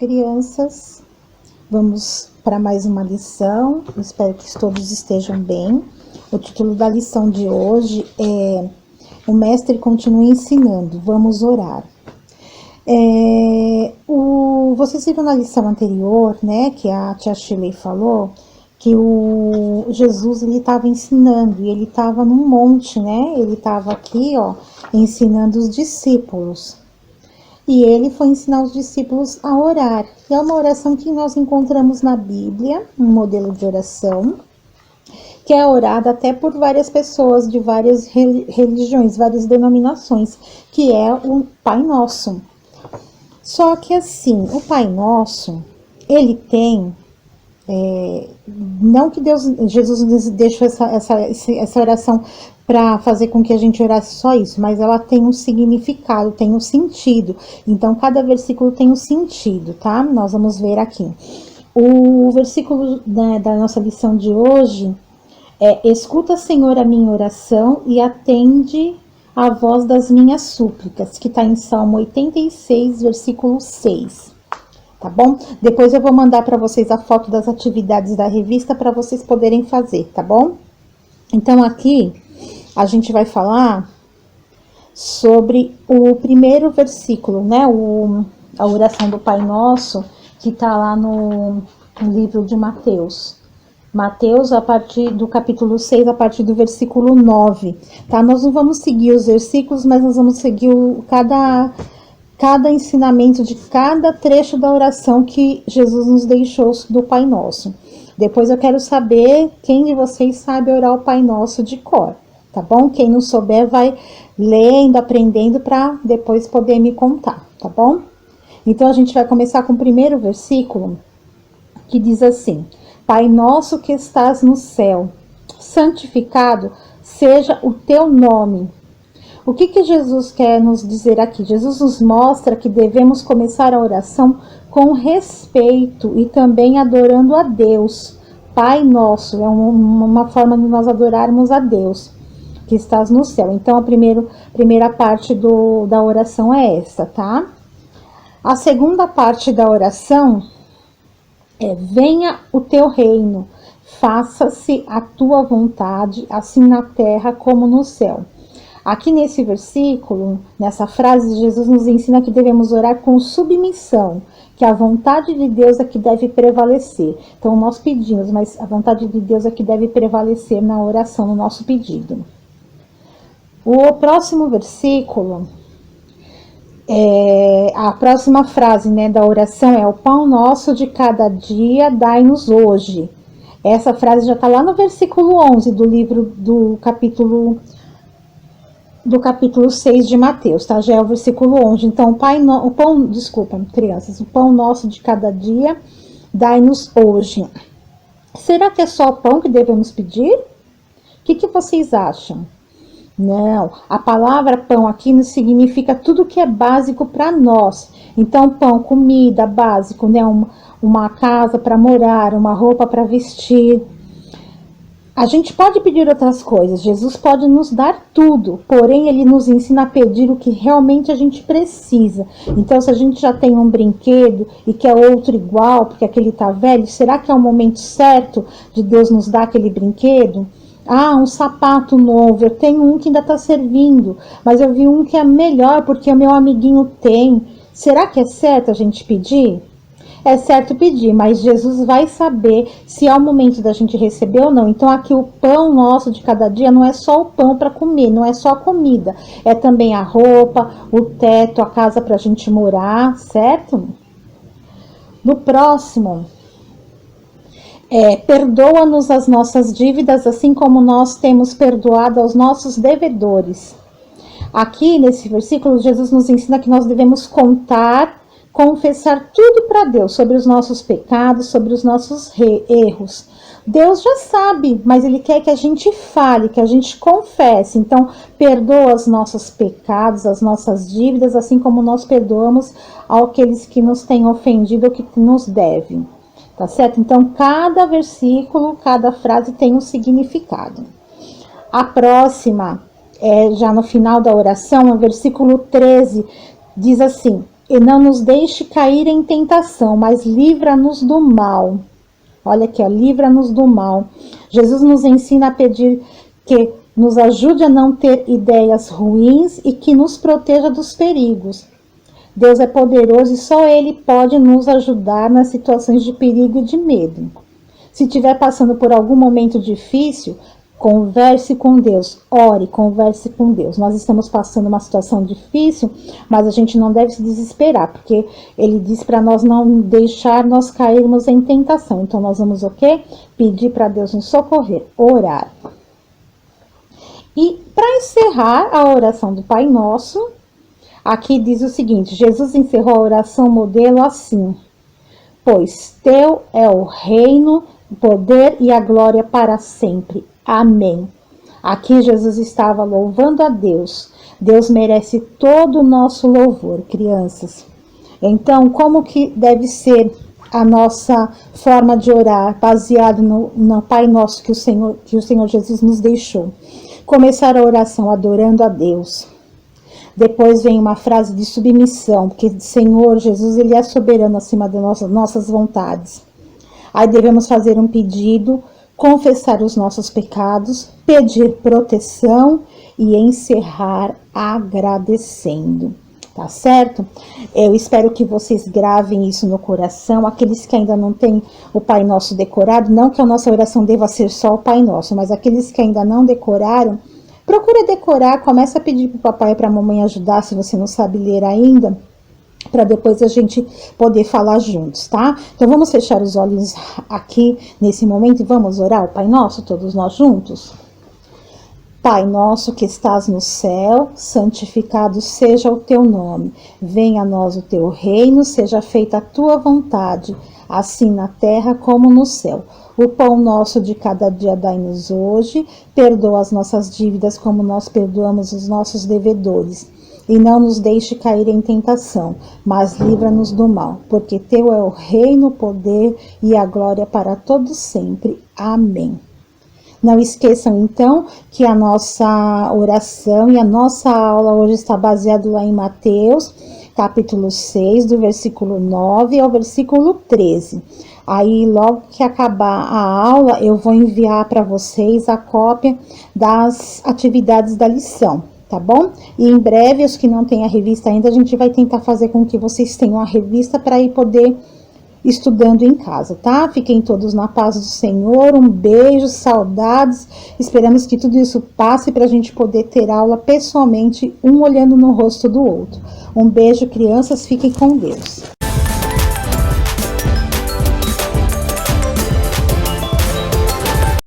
crianças. Vamos para mais uma lição. Espero que todos estejam bem. O título da lição de hoje é O Mestre Continua Ensinando. Vamos orar. Vocês viram na lição anterior, né, que a tia Shirley falou, que o Jesus, ele estava ensinando, e ele estava num monte, né, ele estava aqui, ó, ensinando os discípulos. E ele foi ensinar os discípulos a orar. E é uma oração que nós encontramos na Bíblia, um modelo de oração, que é orada até por várias pessoas de várias religiões, várias denominações, que é o Pai Nosso. Só que assim, o Pai Nosso, ele tem... não que Jesus nos deixou essa oração para fazer com que a gente orasse só isso, mas ela tem um significado, tem um sentido. Então, cada versículo tem um sentido, tá? Nós vamos ver aqui. O versículo da nossa lição de hoje é: escuta, Senhor, a minha oração e atende a voz das minhas súplicas, que está em Salmo 86, versículo 6. Tá bom? Depois eu vou mandar para vocês a foto das atividades da revista para vocês poderem fazer, tá bom? Então, aqui a gente vai falar sobre o primeiro versículo, né? A oração do Pai Nosso, que tá lá no livro de Mateus. Mateus, a partir do capítulo 6, a partir do versículo 9, tá? Nós não vamos seguir os versículos, mas nós vamos seguir cada ensinamento de cada trecho da oração que Jesus nos deixou do Pai Nosso. Depois eu quero saber quem de vocês sabe orar o Pai Nosso de cor, tá bom? Quem não souber vai lendo, aprendendo para depois poder me contar, tá bom? Então a gente vai começar com o primeiro versículo, que diz assim: Pai nosso que estás no céu, santificado seja o teu nome. O que Jesus quer nos dizer aqui? Jesus nos mostra que devemos começar a oração com respeito e também adorando a Deus. Pai nosso, é uma forma de nós adorarmos a Deus, que estás no céu. Então, a primeira parte da oração é essa, tá? A segunda parte da oração é: venha o teu reino, faça-se a tua vontade, assim na terra como no céu. Aqui nesse versículo, nessa frase, Jesus nos ensina que devemos orar com submissão, que a vontade de Deus é que deve prevalecer. Então nós pedimos, mas a vontade de Deus é que deve prevalecer na oração, no nosso pedido. O próximo versículo, a próxima frase, né, da oração é: o pão nosso de cada dia dai-nos hoje. Essa frase já está lá no versículo 11 do livro do capítulo 6 de Mateus, tá? Já é o versículo 11. Então, crianças, o pão nosso de cada dia dai-nos hoje. Será que é só o pão que devemos pedir? O que vocês acham? Não, a palavra pão aqui nos significa tudo que é básico para nós. Então, pão, comida, básico, né? Uma casa para morar, uma roupa para vestir. A gente pode pedir outras coisas, Jesus pode nos dar tudo, porém ele nos ensina a pedir o que realmente a gente precisa. Então, se a gente já tem um brinquedo e quer outro igual, porque aquele tá velho, será que é o momento certo de Deus nos dar aquele brinquedo? Ah, um sapato novo, eu tenho um que ainda tá servindo, mas eu vi um que é melhor porque o meu amiguinho tem. Será que é certo a gente pedir? É certo pedir, mas Jesus vai saber se é o momento da gente receber ou não. Então aqui o pão nosso de cada dia não é só o pão para comer, não é só a comida. É também a roupa, o teto, a casa para a gente morar, certo? No próximo, perdoa-nos as nossas dívidas, assim como nós temos perdoado aos nossos devedores. Aqui nesse versículo, Jesus nos ensina que nós devemos confessar tudo para Deus sobre os nossos pecados, sobre os nossos erros. Deus já sabe, mas Ele quer que a gente fale, que a gente confesse. Então, perdoa os nossos pecados, as nossas dívidas, assim como nós perdoamos aqueles que nos têm ofendido ou que nos devem. Tá certo? Então, cada versículo, cada frase tem um significado. A próxima, já no final da oração, o versículo 13, diz assim: E não nos deixe cair em tentação, mas livra-nos do mal. Olha aqui, ó, livra-nos do mal. Jesus nos ensina a pedir que nos ajude a não ter ideias ruins e que nos proteja dos perigos. Deus é poderoso e só Ele pode nos ajudar nas situações de perigo e de medo. Se estiver passando por algum momento difícil, converse com Deus, ore, converse com Deus. Nós estamos passando uma situação difícil, mas a gente não deve se desesperar, porque Ele diz para nós não deixar nós cairmos em tentação. Então nós vamos o quê? Pedir para Deus nos socorrer, orar. E para encerrar a oração do Pai Nosso, aqui diz o seguinte: Jesus encerrou a oração modelo assim: pois teu é o reino, o poder e a glória para sempre. Amém. Aqui Jesus estava louvando a Deus. Deus merece todo o nosso louvor, crianças. Então, como que deve ser a nossa forma de orar, baseado no Pai Nosso que o Senhor Jesus nos deixou? Começar a oração adorando a Deus. Depois vem uma frase de submissão, porque o Senhor Jesus, Ele é soberano acima das nossas vontades. Aí devemos fazer um pedido, confessar os nossos pecados, pedir proteção e encerrar agradecendo. Tá certo? Eu espero que vocês gravem isso no coração. Aqueles que ainda não têm o Pai Nosso decorado, não que a nossa oração deva ser só o Pai Nosso, mas aqueles que ainda não decoraram, procura decorar, começa a pedir para o papai e para a mamãe ajudar, se você não sabe ler ainda, para depois a gente poder falar juntos, tá? Então vamos fechar os olhos aqui nesse momento e vamos orar o Pai Nosso, todos nós juntos? Pai nosso que estás no céu, santificado seja o teu nome. Venha a nós o teu reino, seja feita a tua vontade, assim na terra como no céu. O pão nosso de cada dia dai-nos hoje, perdoa as nossas dívidas como nós perdoamos os nossos devedores. E não nos deixe cair em tentação, mas livra-nos do mal, porque teu é o reino, o poder e a glória para todos sempre. Amém. Não esqueçam, então, que a nossa oração e a nossa aula hoje está baseada lá em Mateus, capítulo 6, do versículo 9 ao versículo 13. Aí, logo que acabar a aula, eu vou enviar para vocês a cópia das atividades da lição, tá bom? E em breve, os que não têm a revista ainda, a gente vai tentar fazer com que vocês tenham a revista para ir poder estudando em casa, tá? Fiquem todos na paz do Senhor, um beijo, saudades, esperamos que tudo isso passe para a gente poder ter aula pessoalmente, um olhando no rosto do outro. Um beijo, crianças, fiquem com Deus.